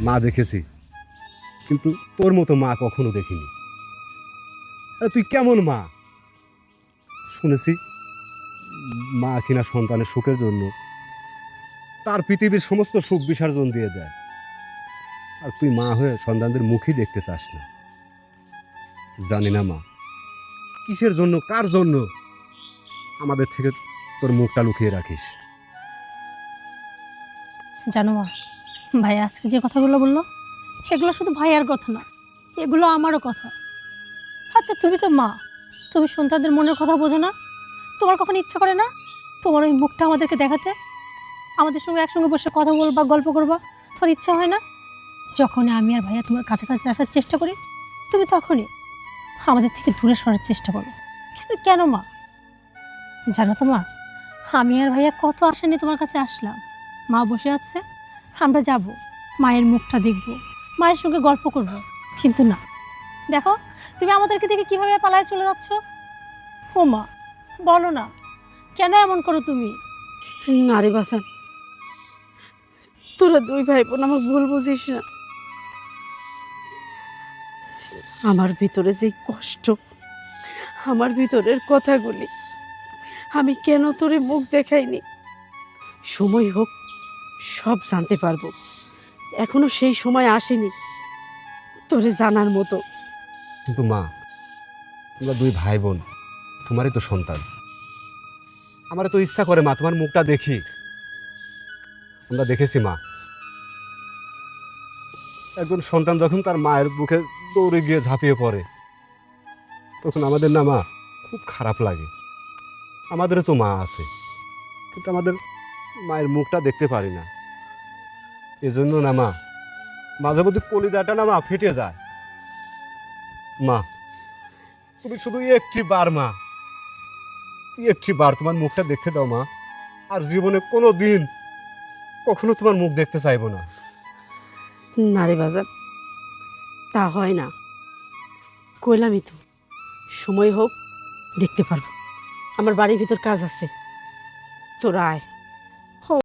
মা দেখেছি, কিন্তু তোর মতো মা কখনো দেখিনি। আরে তুই কেমন মা? শুনেছি মা কিনা সন্তানের সুখের জন্য তার পৃথিবীর সমস্ত সুখ বিসর্জন দিয়ে দেয়, আর তুই মা হয়ে সন্তানদের মুখই দেখতে চাস না। জানি না মা, কিসের জন্য, কার জন্য আমাদের থেকে তোর মুখটা লুকিয়ে রাখিস। জানো মা, ভাই আজকে যে কথাগুলো বললো এগুলো শুধু ভাইয়ার কথা না, এগুলো আমারও কথা। আচ্ছা তুমি তো মা, তুমি সন্তানদের মনের কথা বোঝো না? তোমার কখন ইচ্ছা করে না তোমার ওই মুখটা আমাদেরকে দেখাতে, আমাদের সঙ্গে একসঙ্গে বসে কথা বলবা, গল্প করবা? তোমার ইচ্ছা হয় না? যখনই আমি আর ভাইয়া তোমার কাছাকাছি আসার চেষ্টা করি, তুমি তখনই আমাদের থেকে দূরে সরার চেষ্টা করো। কিন্তু কেন মা? জানো তো মা, আমি আর ভাইয়া কত আশা নিয়ে তোমার কাছে আসলাম। মা বসে আছে, আমরা যাব, মায়ের মুখটা দেখব, মায়ের সঙ্গে গল্প করব। কিন্তু না, দেখো তুমি আমাদেরকে দেখে কিভাবে পালায় চলে যাচ্ছ। ও মা, বলো না কেন এমন করো তুমি? না রে বাসান, তোরা দুই ভাই বোন আমার ভুল বুঝিস না। আমার ভিতরে যে কষ্ট, আমার ভিতরের কথাগুলি আমি কেন তোরে মুখ দেখাইনি, সময় হোক সব জানতে পারবো। এখনো সেই সময় আসেনি তোরে জানার মতো। কিন্তু মা, তোমরা দুই ভাই বোন, তোমারই তো সন্তান। আমারও তো ইচ্ছা করে মা তোমার মুখটা দেখি। আমরা দেখেছি মা, একজন সন্তান যখন তার মায়ের বুকে দৌড়ে গিয়ে ঝাঁপিয়ে পড়ে, তখন আমাদের না মা খুব খারাপ লাগে। আমাদেরও তো মা আছে, কিন্তু আমাদের মায়ের মুখটা দেখতে পারি না। এজন্য না মা, মাঝে মধ্যে কলিজাটা না মা ফেটে যায়। মা, তুমি শুধু একটি বার মা, একটি বার তোমার মুখটা দেখতে দাও মা। আর জীবনে কোনো দিন কখনো তোমার মুখ দেখতে চাইবো না। না রে বাজার, তা হয় না। কইলামই তো, সময় হোক দেখতে পারবো। আমার বাড়ির ভিতর কাজ আছে, তোরা আয়।